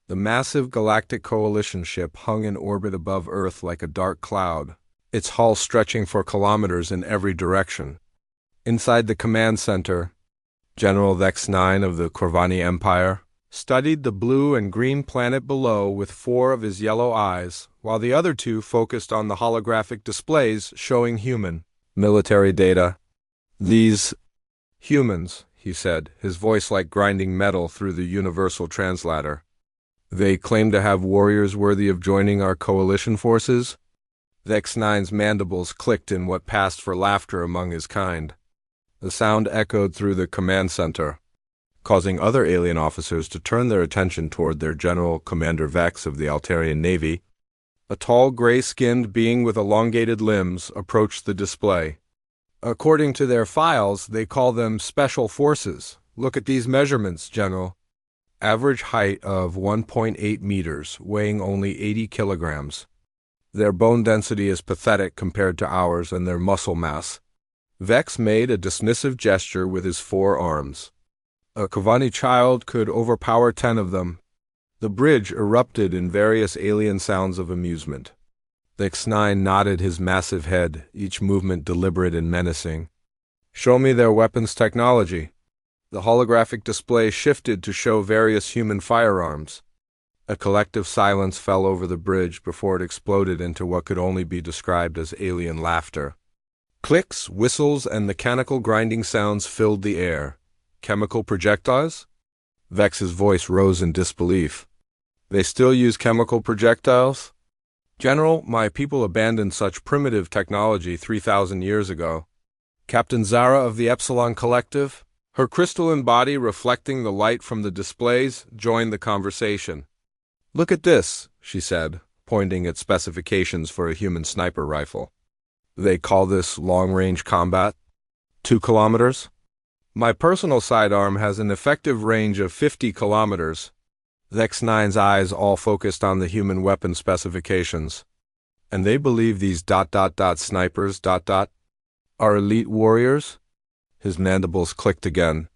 The massive Galactic Coalition ship hung in orbit above Earth like a dark cloud, its hull stretching for kilometers in every direction. Inside the command center, General Vex 9 of the Corvani Empire studied the blue and green planet below with 4 of his yellow eyes, while the other 2 focused on the holographic displays showing human military data. These humans, he said, his voice like grinding metal through the universal translator. They claim to have warriors worthy of joining our coalition forces? Vex 9's mandibles clicked in what passed for laughter among his kind. The sound echoed through the command center, causing other alien officers to turn their attention toward their General Commander Vex of the Altarian Navy. A tall, gray-skinned being with elongated limbs approached the display. According to their files, they call them Special Forces. Look at these measurements, General. Average height of 1.8 meters, weighing only 80 kilograms. Their bone density is pathetic compared to ours and their muscle mass. Vex made a dismissive gesture with his 4 arms. A Kavani child could overpower 10 of them. The bridge erupted in various alien sounds of amusement. Vex 9 nodded his massive head, each movement deliberate and menacing. Show me their weapons technology. The holographic display shifted to show various human firearms. A collective silence fell over the bridge before it exploded into what could only be described as alien laughter. Clicks, whistles, and mechanical grinding sounds filled the air. Chemical projectiles? Vex's voice rose in disbelief. They still use chemical projectiles? General, my people abandoned such primitive technology 3,000 years ago. Captain Zara of the Epsilon Collective, her crystalline body reflecting the light from the displays, joined the conversation. Look at this, she said, pointing at specifications for a human sniper rifle. They call this long-range combat. 2 kilometers? My personal sidearm has an effective range of 50 kilometers. Vex 9's eyes all focused on the human weapon specifications. And they believe these ... snipers ... are elite warriors? His mandibles clicked again.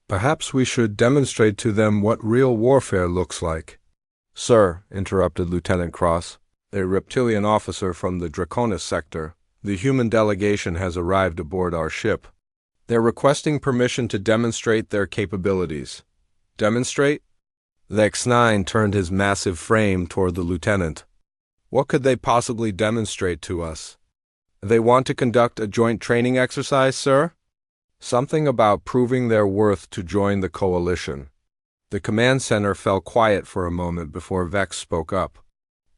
Perhaps we should demonstrate to them what real warfare looks like. Sir, interrupted Lieutenant Cross, a reptilian officer from the Draconis sector, the human delegation has arrived aboard our ship. They're requesting permission to demonstrate their capabilities. Demonstrate? Vex 9 turned his massive frame toward the lieutenant. What could they possibly demonstrate to us? They want to conduct a joint training exercise, sir? Something about proving their worth to join the coalition. The command center fell quiet for a moment before Vex spoke up.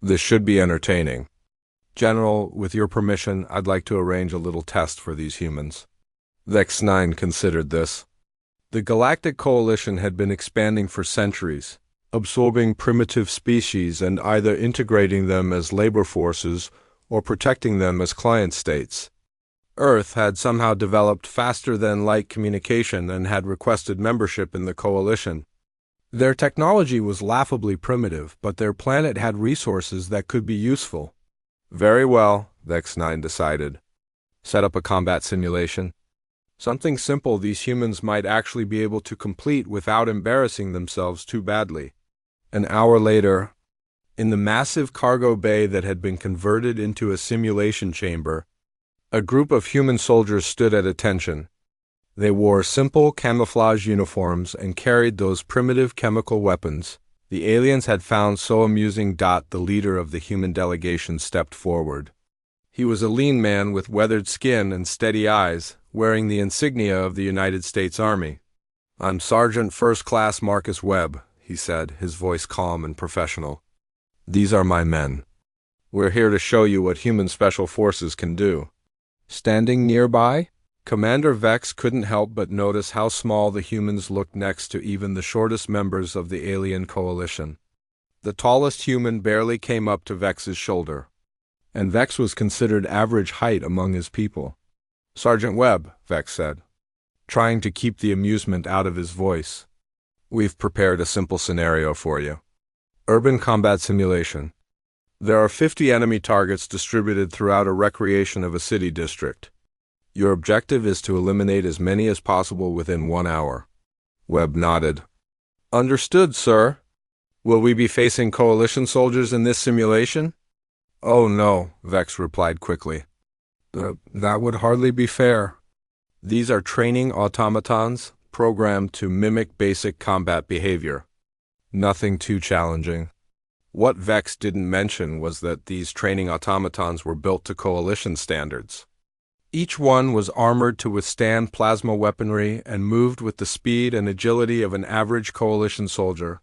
This should be entertaining. General, with your permission, I'd like to arrange a little test for these humans. Vex 9 considered this. The Galactic Coalition had been expanding for centuries, absorbing primitive species and either integrating them as labor forces or protecting them as client states. Earth had somehow developed faster-than-light communication and had requested membership in the coalition. Their technology was laughably primitive, but their planet had resources that could be useful. Very well, Vex 9 decided. Set up a combat simulation. Something simple these humans might actually be able to complete without embarrassing themselves too badly. An hour later, in the massive cargo bay that had been converted into a simulation chamber, a group of human soldiers stood at attention. They wore simple camouflage uniforms and carried those primitive chemical weapons the aliens had found so amusing. The leader of the human delegation stepped forward. He was a lean man with weathered skin and steady eyes, wearing the insignia of the United States Army. I'm Sergeant First Class Marcus Webb, he said, his voice calm and professional. These are my men. We're here to show you what human special forces can do. Standing nearby, Commander Vex couldn't help but notice how small the humans looked next to even the shortest members of the alien coalition. The tallest human barely came up to Vex's shoulder, and Vex was considered average height among his people. Sergeant Webb, Vex said, trying to keep the amusement out of his voice. We've prepared a simple scenario for you. Urban combat simulation. There are 50 enemy targets distributed throughout a recreation of a city district. Your objective is to eliminate as many as possible within 1 hour. Webb nodded. Understood, sir. Will we be facing coalition soldiers in this simulation? Oh no, Vex replied quickly. That would hardly be fair. These are training automatons programmed to mimic basic combat behavior. Nothing too challenging. What Vex didn't mention was that these training automatons were built to coalition standards. Each one was armored to withstand plasma weaponry and moved with the speed and agility of an average coalition soldier.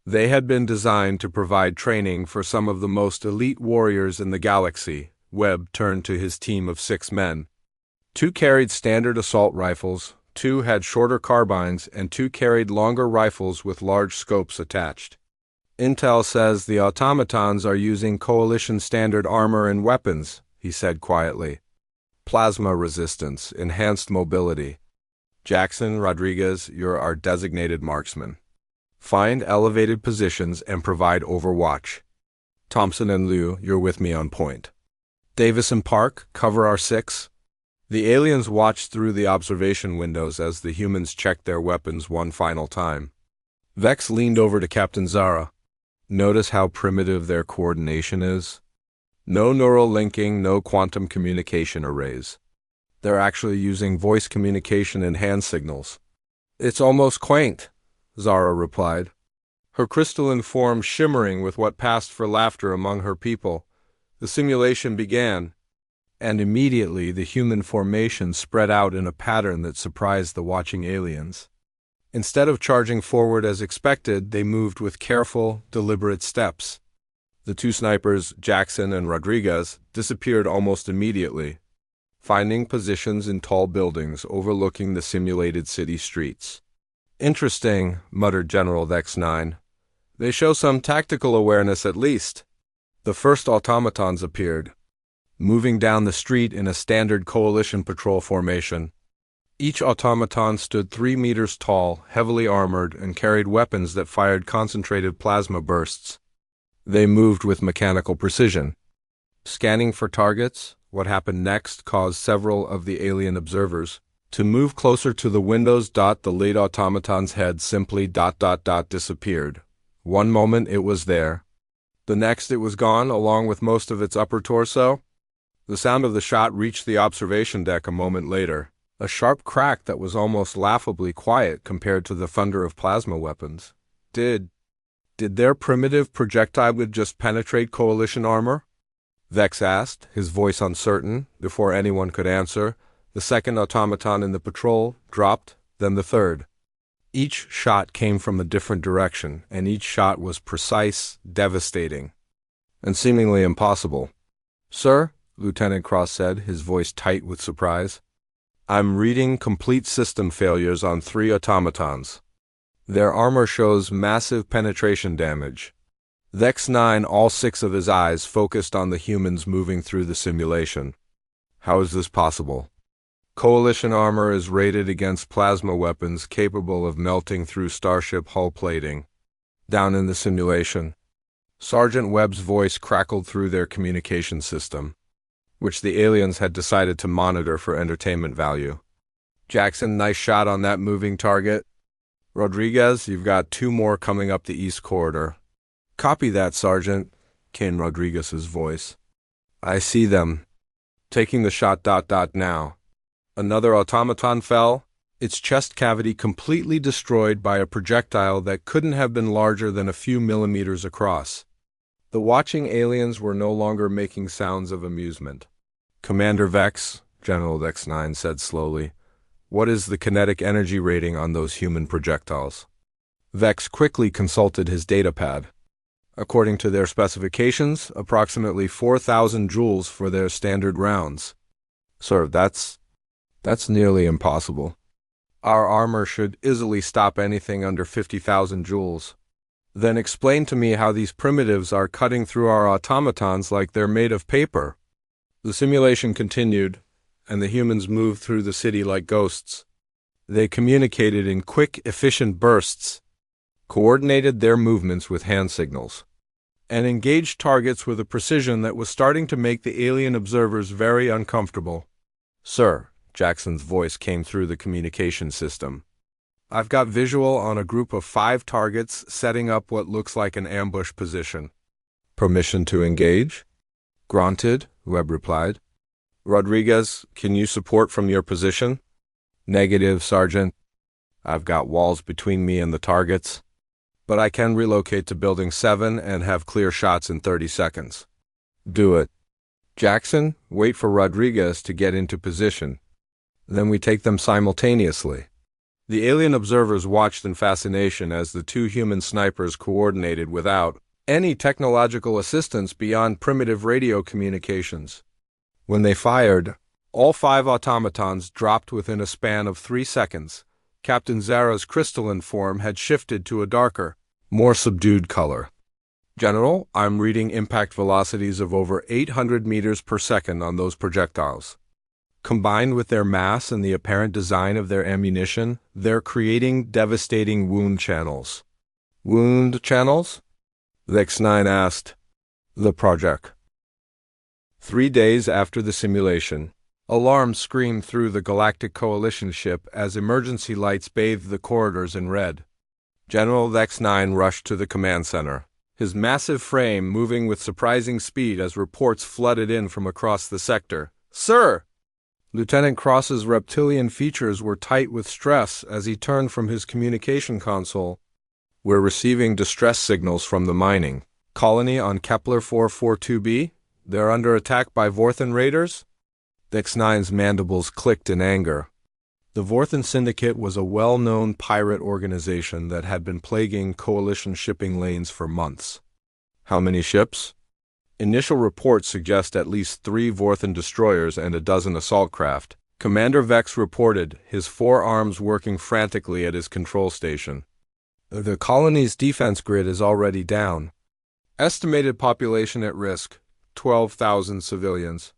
They had been designed to provide training for some of the most elite warriors in the galaxy. Webb turned to his team of 6 men. 2 carried standard assault rifles, 2 had shorter carbines, and 2 carried longer rifles with large scopes attached. Intel says the automatons are using coalition standard armor and weapons, he said quietly. Plasma resistance, enhanced mobility. Jackson, Rodriguez, you're our designated marksman. Find elevated positions and provide overwatch. Thompson and Liu, you're with me on point. Davis and Park, cover our 6. The aliens watched through the observation windows as the humans checked their weapons one final time. Vex leaned over to Captain Zara. Notice how primitive their coordination is? No neural linking, no quantum communication arrays. They're actually using voice communication and hand signals. It's almost quaint, Zara replied, her crystalline form shimmering with what passed for laughter among her people. The simulation began, and immediately the human formation spread out in a pattern that surprised the watching aliens. Instead of charging forward as expected, they moved with careful, deliberate steps. The 2 snipers, Jackson and Rodriguez, disappeared almost immediately, finding positions in tall buildings overlooking the simulated city streets. Interesting, muttered General Vex-9. They show some tactical awareness at least. The first automatons appeared, moving down the street in a standard coalition patrol formation. Each automaton stood 3 meters tall, heavily armored, and carried weapons that fired concentrated plasma bursts. They moved with mechanical precision. Scanning for targets, what happened next caused several of the alien observers to move closer to the windows. The lead automaton's head simply disappeared. One moment it was there. The next it was gone, along with most of its upper torso. The sound of the shot reached the observation deck a moment later, a sharp crack that was almost laughably quiet compared to the thunder of plasma weapons. Did their primitive projectile just penetrate coalition armor? Vex asked, his voice uncertain. Before anyone could answer, the second automaton in the patrol dropped, then the third. Each shot came from a different direction, and each shot was precise, devastating, and seemingly impossible. Sir, Lieutenant Cross said, his voice tight with surprise, I'm reading complete system failures on 3 automatons. Their armor shows massive penetration damage. Vex-9, all 6 of his eyes focused on the humans moving through the simulation. How is this possible? Coalition armor is rated against plasma weapons capable of melting through starship hull plating. Down in the simulation, Sergeant Webb's voice crackled through their communication system, which the aliens had decided to monitor for entertainment value. Jackson, nice shot on that moving target. Rodriguez, you've got 2 more coming up the east corridor. Copy that, Sergeant, came Rodriguez's voice. I see them. Taking the shot. Now. Another automaton fell, its chest cavity completely destroyed by a projectile that couldn't have been larger than a few millimeters across. The watching aliens were no longer making sounds of amusement. Commander Vex, General Vex-9 said slowly, what is the kinetic energy rating on those human projectiles? Vex quickly consulted his datapad. According to their specifications, approximately 4,000 joules for their standard rounds. Sir, that's nearly impossible. Our armor should easily stop anything under 50,000 joules. Then explain to me how these primitives are cutting through our automatons like they're made of paper. The simulation continued, and the humans moved through the city like ghosts. They communicated in quick, efficient bursts, coordinated their movements with hand signals, and engaged targets with a precision that was starting to make the alien observers very uncomfortable. Sir, Jackson's voice came through the communication system. I've got visual on a group of 5 targets setting up what looks like an ambush position. Permission to engage? Granted, Webb replied. Rodriguez, can you support from your position? Negative, Sergeant. I've got walls between me and the targets, but I can relocate to Building 7 and have clear shots in 30 seconds. Do it. Jackson, wait for Rodriguez to get into position. Then we take them simultaneously. The alien observers watched in fascination as the 2 human snipers coordinated without any technological assistance beyond primitive radio communications. When they fired, all 5 automatons dropped within a span of 3 seconds. Captain Zara's crystalline form had shifted to a darker, more subdued color. General, I'm reading impact velocities of over 800 meters per second on those projectiles. Combined with their mass and the apparent design of their ammunition, they're creating devastating wound channels. Wound channels? Vex-9 asked. The project. 3 days after the simulation, alarms screamed through the Galactic Coalition ship as emergency lights bathed the corridors in red. General Vex-9 rushed to the command center, his massive frame moving with surprising speed as reports flooded in from across the sector. Sir! Lieutenant Cross's reptilian features were tight with stress as he turned from his communication console. We're receiving distress signals from the mining colony on Kepler 442b. They're under attack by Vorthan raiders? Vex-9's mandibles clicked in anger. The Vorthan Syndicate was a well-known pirate organization that had been plaguing Coalition shipping lanes for months. How many ships? Initial reports suggest at least 3 Vorthan destroyers and a dozen assault craft. Commander Vex reported, his 4 arms working frantically at his control station. The colony's defense grid is already down. Estimated population at risk, 12,000 civilians.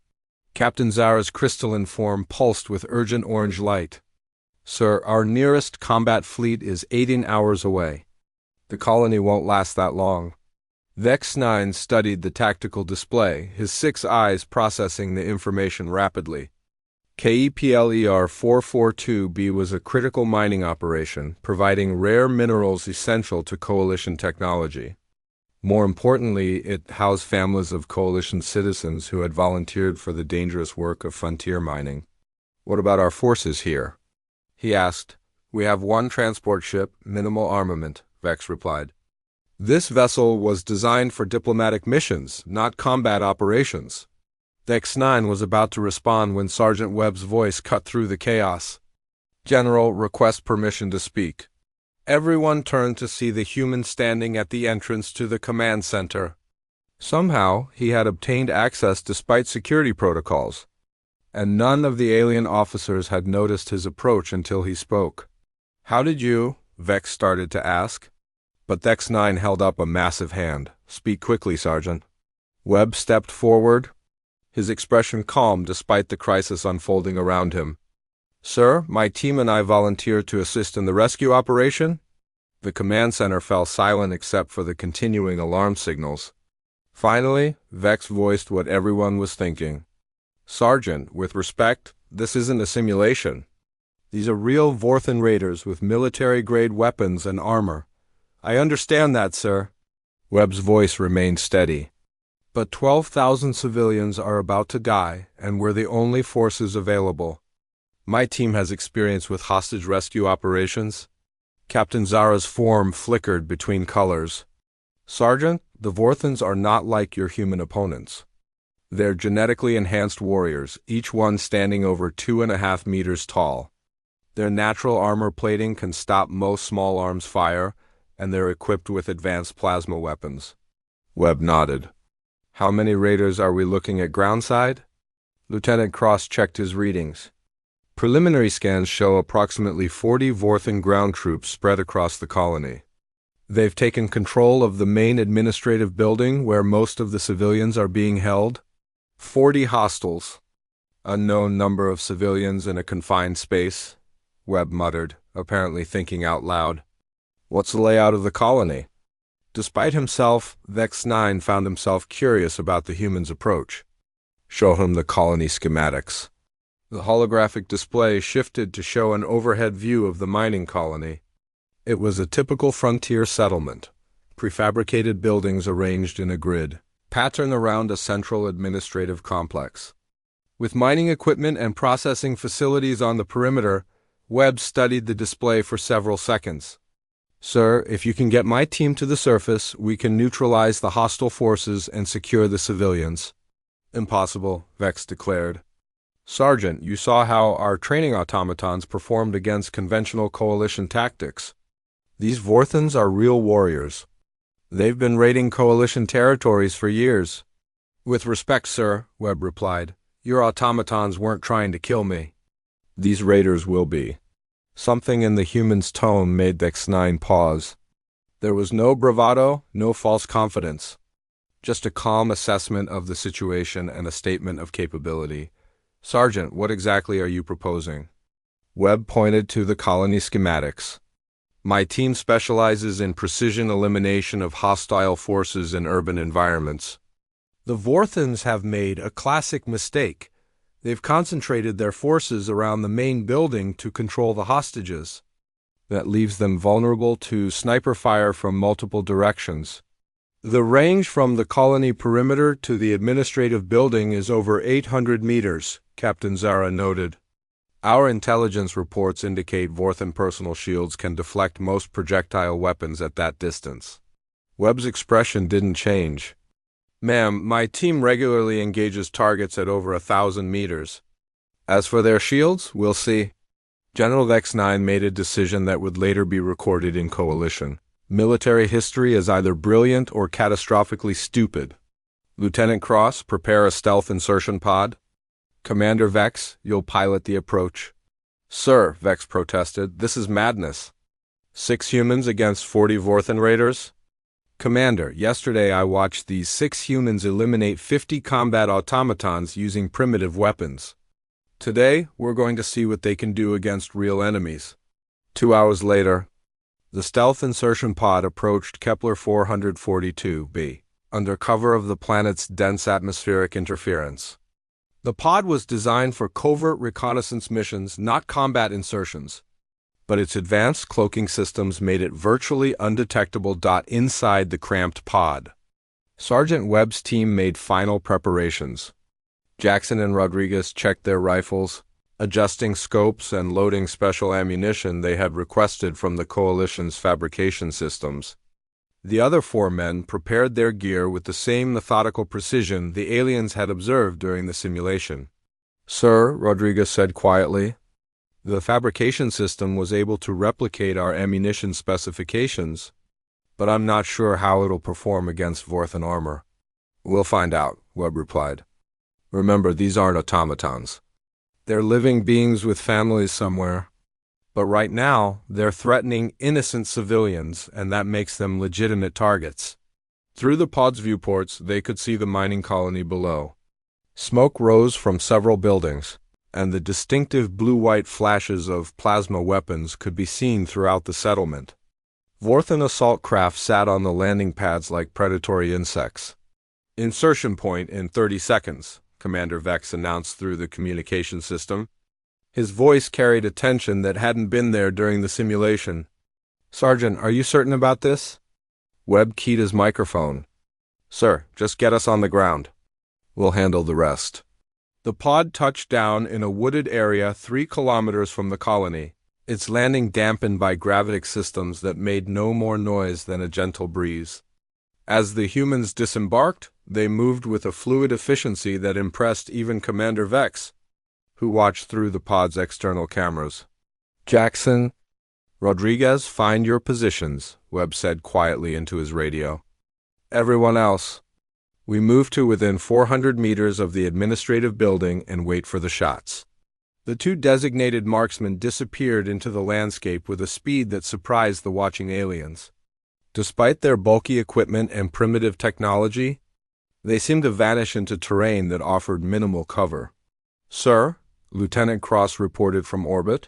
Captain Zara's crystalline form pulsed with urgent orange light. Sir, our nearest combat fleet is 18 hours away. The colony won't last that long. Vex-9 studied the tactical display, his 6 eyes processing the information rapidly. KEPLER 442b was a critical mining operation, providing rare minerals essential to Coalition technology. More importantly, it housed families of Coalition citizens who had volunteered for the dangerous work of frontier mining. What about our forces here? He asked. We have 1 transport ship, minimal armament, Vex replied. This vessel was designed for diplomatic missions, not combat operations. Vex-9 was about to respond when Sergeant Webb's voice cut through the chaos. General, request permission to speak. Everyone turned to see the human standing at the entrance to the command center. Somehow, he had obtained access despite security protocols, and none of the alien officers had noticed his approach until he spoke. How did you? Vex started to ask. But Vex-9 held up a massive hand. Speak quickly, Sergeant. Webb stepped forward, his expression calm despite the crisis unfolding around him. Sir, my team and I volunteered to assist in the rescue operation. The command center fell silent except for the continuing alarm signals. Finally, Vex voiced what everyone was thinking. Sergeant, with respect, this isn't a simulation. These are real Vorthan raiders with military-grade weapons and armor. I understand that, sir. Webb's voice remained steady. But 12,000 civilians are about to die, and we're the only forces available. My team has experience with hostage rescue operations. Captain Zara's form flickered between colors. Sergeant, the Vorthans are not like your human opponents. They're genetically enhanced warriors, each one standing over 2.5 meters tall. Their natural armor plating can stop most small arms fire, and they're equipped with advanced plasma weapons. Webb nodded. How many raiders are we looking at groundside? Lieutenant Cross checked his readings. Preliminary scans show approximately 40 Vorthan ground troops spread across the colony. They've taken control of the main administrative building where most of the civilians are being held. 40 hostiles. Unknown number of civilians in a confined space, Webb muttered, apparently thinking out loud. What's the layout of the colony? Despite himself, Vex-9 found himself curious about the humans' approach. Show him the colony schematics. The holographic display shifted to show an overhead view of the mining colony. It was a typical frontier settlement, prefabricated buildings arranged in a grid pattern around a central administrative complex. With mining equipment and processing facilities on the perimeter, Webb studied the display for several seconds. "Sir, if you can get my team to the surface, we can neutralize the hostile forces and secure the civilians." "Impossible," Vex declared. "Sergeant, you saw how our training automatons performed against conventional coalition tactics. These Vorthans are real warriors. They've been raiding coalition territories for years." "With respect, sir," Webb replied, "your automatons weren't trying to kill me." "These raiders will be." Something in the human's tone made Vex-9 pause. There was no bravado, no false confidence. Just a calm assessment of the situation and a statement of capability. "Sergeant, what exactly are you proposing?" Webb pointed to the colony schematics. "My team specializes in precision elimination of hostile forces in urban environments. The Vorthans have made a classic mistake. They've concentrated their forces around the main building to control the hostages. That leaves them vulnerable to sniper fire from multiple directions. The range from the colony perimeter to the administrative building is over 800 meters, Captain Zara noted. Our intelligence reports indicate Vorthan personal shields can deflect most projectile weapons at that distance." Webb's expression didn't change. "Ma'am, my team regularly engages targets at over 1,000 meters. As for their shields, we'll see." General Vex-9 made a decision that would later be recorded in Coalition. Military history is either brilliant or catastrophically stupid. "Lieutenant Cross, prepare a stealth insertion pod." "Commander Vex, you'll pilot the approach." "Sir," Vex protested, "this is madness. 6 humans against 40 Vorthan raiders?" "Commander, yesterday I watched these 6 humans eliminate 50 combat automatons using primitive weapons. Today, we're going to see what they can do against real enemies." 2 hours later, the stealth insertion pod approached Kepler 442b, under cover of the planet's dense atmospheric interference. The pod was designed for covert reconnaissance missions, not combat insertions, but its advanced cloaking systems made it virtually undetectable. Inside the cramped pod, Sergeant Webb's team made final preparations. Jackson and Rodriguez checked their rifles, adjusting scopes and loading special ammunition they had requested from the Coalition's fabrication systems. The other 4 men prepared their gear with the same methodical precision the aliens had observed during the simulation. "Sir," Rodriguez said quietly, "the fabrication system was able to replicate our ammunition specifications, but I'm not sure how it'll perform against Vorthan armor." "We'll find out," Webb replied. "Remember, these aren't automatons. They're living beings with families somewhere. But right now, they're threatening innocent civilians, and that makes them legitimate targets." Through the pod's viewports, they could see the mining colony below. Smoke rose from several buildings, and the distinctive blue-white flashes of plasma weapons could be seen throughout the settlement. Vorthan assault craft sat on the landing pads like predatory insects. "Insertion point in 30 seconds, Commander Vex announced through the communication system. His voice carried a tension that hadn't been there during the simulation. "Sergeant, are you certain about this?" Webb keyed his microphone. "Sir, just get us on the ground. We'll handle the rest." The pod touched down in a wooded area 3 kilometers from the colony, its landing dampened by gravitic systems that made no more noise than a gentle breeze. As the humans disembarked, they moved with a fluid efficiency that impressed even Commander Vex, who watched through the pod's external cameras. "Jackson, Rodriguez, find your positions," Webb said quietly into his radio. "Everyone else, we move to within 400 meters of the administrative building and wait for the shots." The 2 designated marksmen disappeared into the landscape with a speed that surprised the watching aliens. Despite their bulky equipment and primitive technology, they seemed to vanish into terrain that offered minimal cover. "Sir," Lieutenant Cross reported from orbit,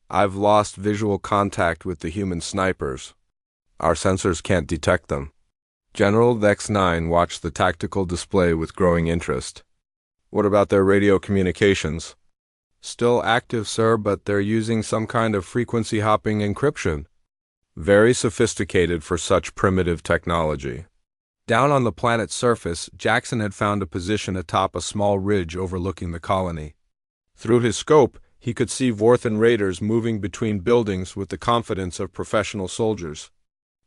"I've lost visual contact with the human snipers. Our sensors can't detect them." General Vex-9 watched the tactical display with growing interest. "What about their radio communications?" Still active, sir, but they're using some kind of frequency hopping encryption. Very sophisticated for such primitive technology. Down on the planet's surface, Jackson had found a position atop a small ridge overlooking the colony. Through his scope, he could see Vorthan raiders moving between buildings with the confidence of professional soldiers.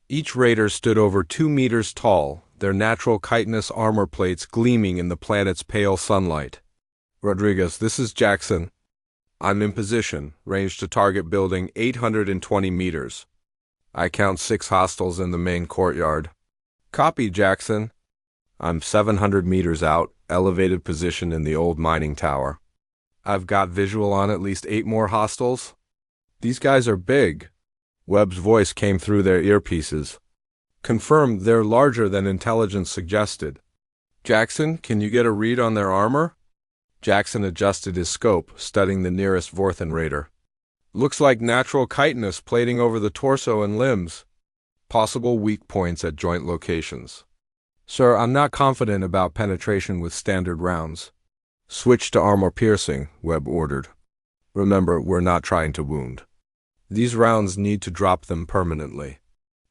Each raider stood over 2 meters tall, their natural chitinous armor plates gleaming in the planet's pale sunlight. Rodriguez, this is Jackson. I'm in position, range to target building 820 meters. I count 6 hostiles in the main courtyard. Copy, Jackson. I'm 700 meters out, elevated position in the old mining tower. I've got visual on at least 8 more hostiles. These guys are big. Webb's voice came through their earpieces. Confirmed they're larger than intelligence suggested. Jackson, can you get a read on their armor? Jackson adjusted his scope, studying the nearest Vorthan raider. Looks like natural chitinous plating over the torso and limbs. Possible weak points at joint locations. Sir, I'm not confident about penetration with standard rounds. Switch to armor piercing, Webb ordered. Remember, we're not trying to wound. These rounds need to drop them permanently.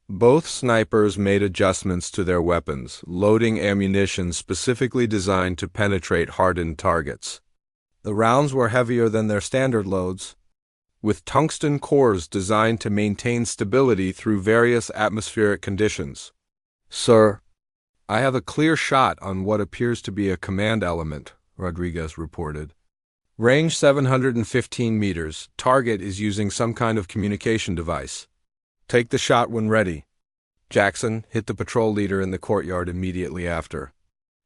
Both snipers made adjustments to their weapons, loading ammunition specifically designed to penetrate hardened targets. The rounds were heavier than their standard loads, with tungsten cores designed to maintain stability through various atmospheric conditions. Sir, I have a clear shot on what appears to be a command element, Rodriguez reported. Range 715 meters. Target is using some kind of communication device. Take the shot when ready. Jackson hit the patrol leader in the courtyard immediately after.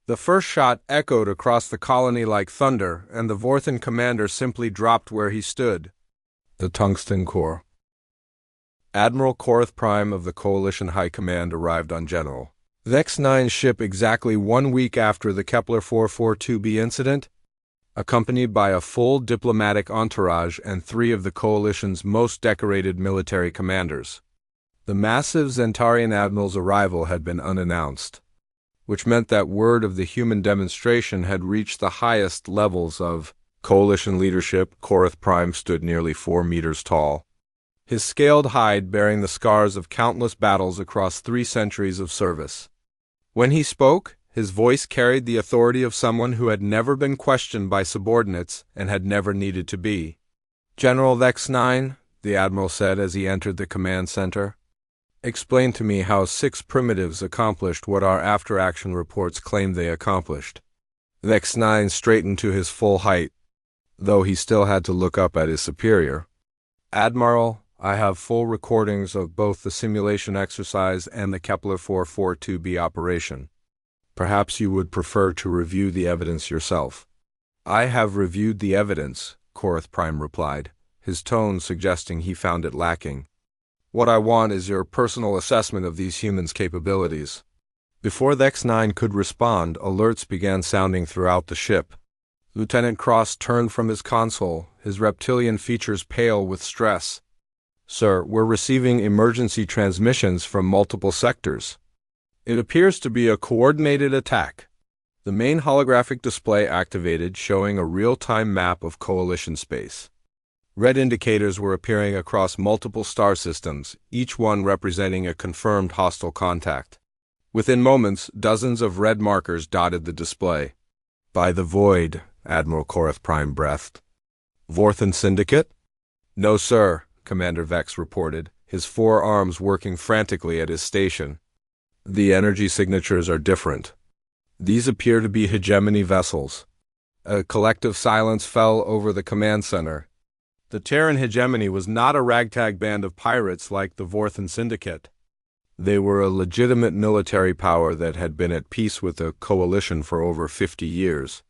The first shot echoed across the colony like thunder, and the Vorthan commander simply dropped where he stood. The tungsten core. Admiral Korath Prime of the Coalition High Command arrived on General Vex 9's ship exactly 1 week after the Kepler 442b incident, accompanied by a full diplomatic entourage and 3 of the Coalition's most decorated military commanders. The massive Zentarian admiral's arrival had been unannounced, which meant that word of the human demonstration had reached the highest levels of Coalition leadership. Korath Prime stood nearly 4 meters tall, his scaled hide bearing the scars of countless battles across 3 centuries of service. When he spoke, his voice carried the authority of someone who had never been questioned by subordinates and had never needed to be. General Vex 9, the admiral said as he entered the command center, explain to me how 6 primitives accomplished what our after-action reports claimed they accomplished. Vex 9 straightened to his full height, though he still had to look up at his superior. Admiral, I have full recordings of both the simulation exercise and the Kepler 442b operation. Perhaps you would prefer to review the evidence yourself. I have reviewed the evidence, Korath Prime replied, his tone suggesting he found it lacking. What I want is your personal assessment of these humans' capabilities. Before Vex 9 could respond, alerts began sounding throughout the ship. Lieutenant Cross turned from his console, his reptilian features pale with stress. Sir, we're receiving emergency transmissions from multiple sectors. It appears to be a coordinated attack. The main holographic display activated, showing a real-time map of Coalition space. Red indicators were appearing across multiple star systems, each one representing a confirmed hostile contact. Within moments, dozens of red markers dotted the display. By the void, Admiral Korath Prime breathed. Vorthan Syndicate? No, sir, Commander Vex reported, his 4 arms working frantically at his station. The energy signatures are different. These appear to be hegemony vessels. A collective silence fell over the command center. The Terran hegemony was not a ragtag band of pirates like the Vorthan Syndicate. They were a legitimate military power that had been at peace with the Coalition for over 50 years.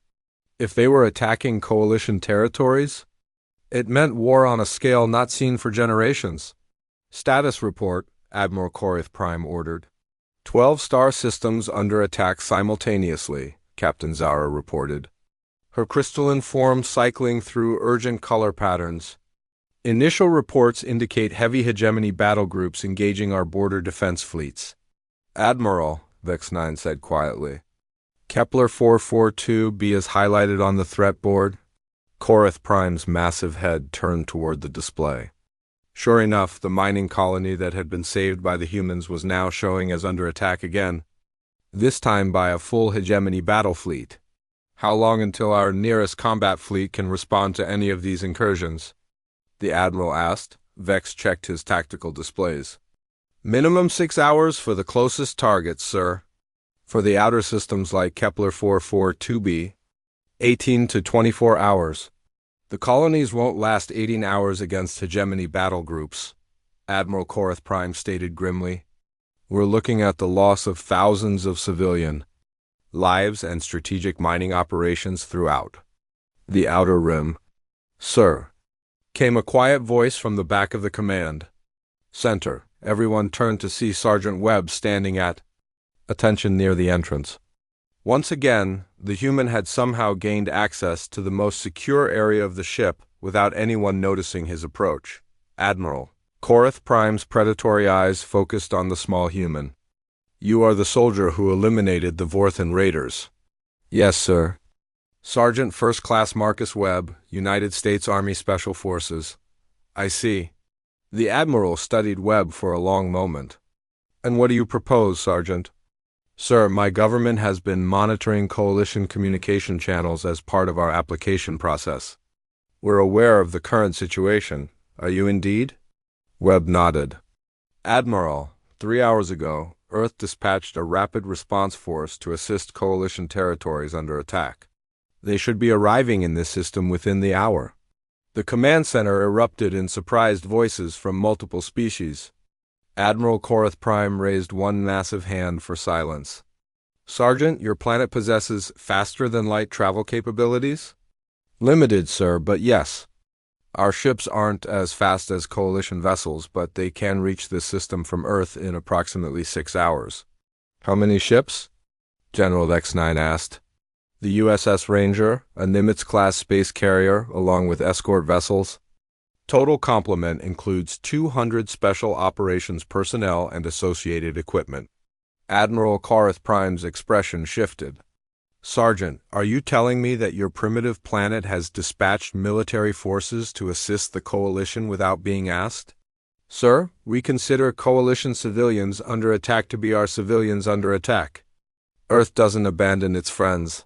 If they were attacking Coalition territories, it meant war on a scale not seen for generations. Status report, Admiral Korath Prime ordered. 12 star systems under attack simultaneously, Captain Zara reported, her crystalline form cycling through urgent color patterns. Initial reports indicate heavy hegemony battle groups engaging our border defense fleets. Admiral, Vex 9 said quietly. Kepler 442b is highlighted on the threat board. Korath Prime's massive head turned toward the display. Sure enough, the mining colony that had been saved by the humans was now showing as under attack again, this time by a full hegemony battle fleet. How long until our nearest combat fleet can respond to any of these incursions? The Admiral asked. Vex checked his tactical displays. Minimum 6 hours for the closest targets, sir. For the outer systems like Kepler 442b, 18 to 24 hours. The colonies won't last 18 hours against hegemony battle groups, Admiral Korath Prime stated grimly. We're looking at the loss of thousands of civilian lives and strategic mining operations throughout the outer rim. Sir, came a quiet voice from the back of the command center. Everyone turned to see Sergeant Webb standing at attention near the entrance. Once again, the human had somehow gained access to the most secure area of the ship without anyone noticing his approach. Admiral Korath Prime's predatory eyes focused on the small human. You are the soldier who eliminated the Vorthan raiders. Yes, sir. Sergeant First Class Marcus Webb, United States Army Special Forces. I see. The Admiral studied Webb for a long moment. And what do you propose, Sergeant? Sir, my government has been monitoring coalition communication channels as part of our application process. We're aware of the current situation. Are you indeed? Webb nodded. Admiral, 3 hours ago, Earth dispatched a rapid response force to assist coalition territories under attack. They should be arriving in this system within the hour. The command center erupted in surprised voices from multiple species. Admiral Korath Prime raised one massive hand for silence. Sergeant, your planet possesses faster-than-light travel capabilities? Limited, sir, but yes. Our ships aren't as fast as coalition vessels, but they can reach this system from Earth in approximately 6 hours. How many ships? General X9 asked. The USS Ranger, a Nimitz-class space carrier, along with escort vessels. Total complement includes 200 special operations personnel and associated equipment. Admiral Korath Prime's expression shifted. Sergeant, are you telling me that your primitive planet has dispatched military forces to assist the Coalition without being asked? Sir, we consider Coalition civilians under attack to be our civilians under attack. Earth doesn't abandon its friends.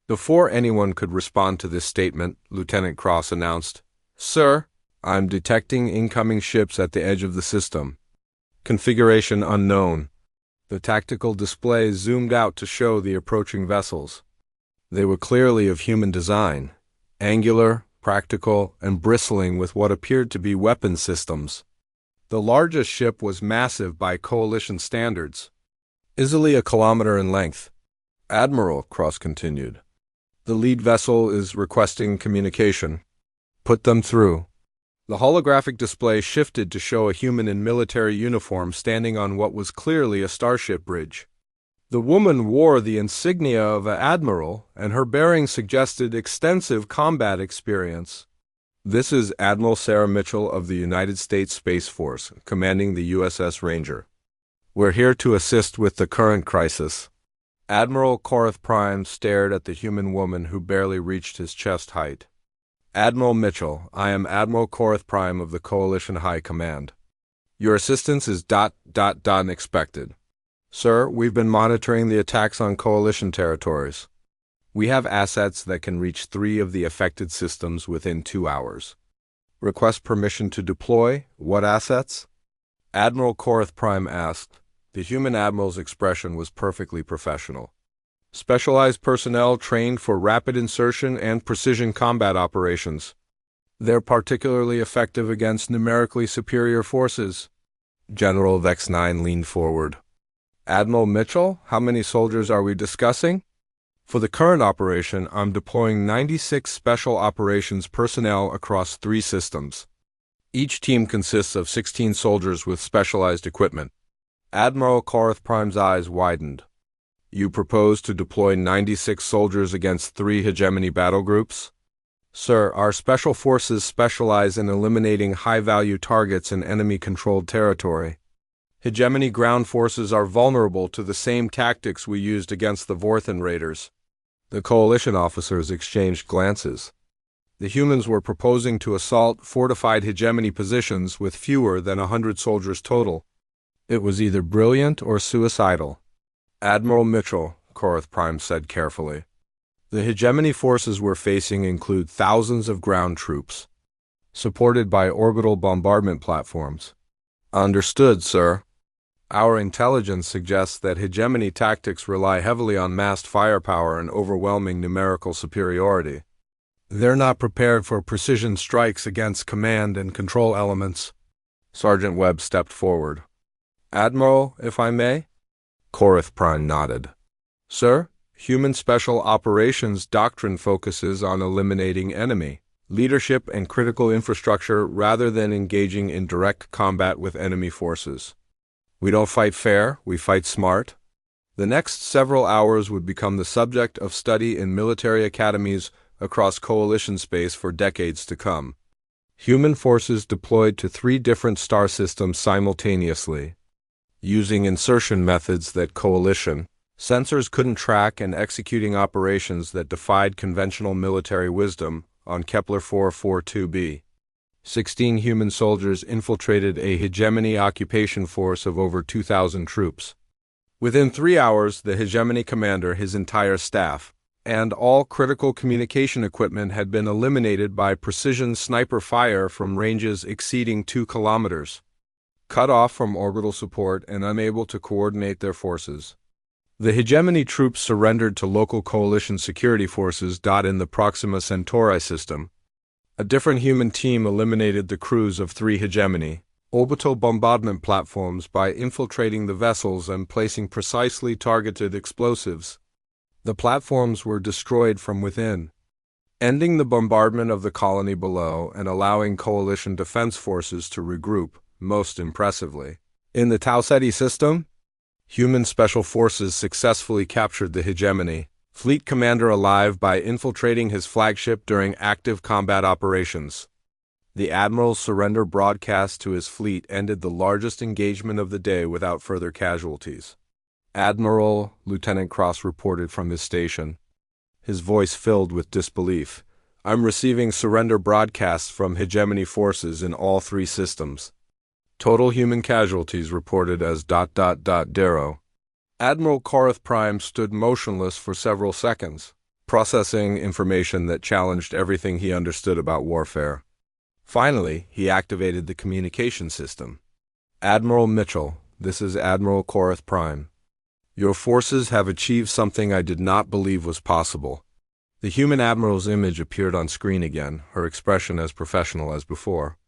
Before anyone could respond to this statement, Lieutenant Cross announced, Sir, I'm detecting incoming ships at the edge of the system. Configuration unknown. The tactical display zoomed out to show the approaching vessels. They were clearly of human design, angular, practical, and bristling with what appeared to be weapon systems. The largest ship was massive by Coalition standards, easily a kilometer in length. Admiral, Cross continued, the lead vessel is requesting communication. Put them through. The holographic display shifted to show a human in military uniform standing on what was clearly a starship bridge. The woman wore the insignia of an admiral, and her bearing suggested extensive combat experience. This is Admiral Sarah Mitchell of the United States Space Force, commanding the USS Ranger. We're here to assist with the current crisis. Admiral Korath Prime stared at the human woman who barely reached his chest height. Admiral Mitchell, I am Admiral Korath Prime of the Coalition High Command. Your assistance is ... expected. Sir, we've been monitoring the attacks on Coalition territories. We have assets that can reach 3 of the affected systems within 2 hours. Request permission to deploy. What assets? Admiral Korath Prime asked. The human admiral's expression was perfectly professional. Specialized personnel trained for rapid insertion and precision combat operations. They're particularly effective against numerically superior forces. General Vex-9 leaned forward. Admiral Mitchell, how many soldiers are we discussing? For the current operation, I'm deploying 96 special operations personnel across 3 systems. Each team consists of 16 soldiers with specialized equipment. Admiral Korath Prime's eyes widened. You propose to deploy 96 soldiers against 3 hegemony battle groups? Sir, our special forces specialize in eliminating high-value targets in enemy-controlled territory. Hegemony ground forces are vulnerable to the same tactics we used against the Vorthan raiders. The Coalition officers exchanged glances. The humans were proposing to assault fortified hegemony positions with fewer than 100 soldiers total. It was either brilliant or suicidal. Admiral Mitchell, Korath Prime said carefully. The hegemony forces we're facing include thousands of ground troops, supported by orbital bombardment platforms. Understood, sir. Our intelligence suggests that hegemony tactics rely heavily on massed firepower and overwhelming numerical superiority. They're not prepared for precision strikes against command and control elements. Sergeant Webb stepped forward. Admiral, if I may? Korath Prime nodded. Sir, human special operations doctrine focuses on eliminating enemy leadership and critical infrastructure rather than engaging in direct combat with enemy forces. We don't fight fair, we fight smart. The next several hours would become the subject of study in military academies across coalition space for decades to come. Human forces deployed to 3 different star systems simultaneously, using insertion methods that coalition sensors couldn't track and executing operations that defied conventional military wisdom on Kepler 442b. 16 human soldiers infiltrated a hegemony occupation force of over 2,000 troops. Within 3 hours, the hegemony commander, his entire staff, and all critical communication equipment had been eliminated by precision sniper fire from ranges exceeding 2 kilometers, cut off from orbital support and unable to coordinate their forces. The hegemony troops surrendered to local coalition security forces in the Proxima Centauri system. A different human team eliminated the crews of 3 hegemony orbital bombardment platforms by infiltrating the vessels and placing precisely targeted explosives. The platforms were destroyed from within, ending the bombardment of the colony below and allowing coalition defense forces to regroup, most impressively. In the Tau Ceti system, human special forces successfully captured the hegemony fleet commander alive by infiltrating his flagship during active combat operations. The admiral's surrender broadcast to his fleet ended the largest engagement of the day without further casualties. Admiral, Lieutenant Cross reported from his station, his voice filled with disbelief. I'm receiving surrender broadcasts from hegemony forces in all 3 systems. Total human casualties reported as ... Darrow. Admiral Korath Prime stood motionless for several seconds, processing information that challenged everything he understood about warfare. Finally, he activated the communication system. Admiral Mitchell, this is Admiral Korath Prime. Your forces have achieved something I did not believe was possible. The human admiral's image appeared on screen again, her expression as professional as before.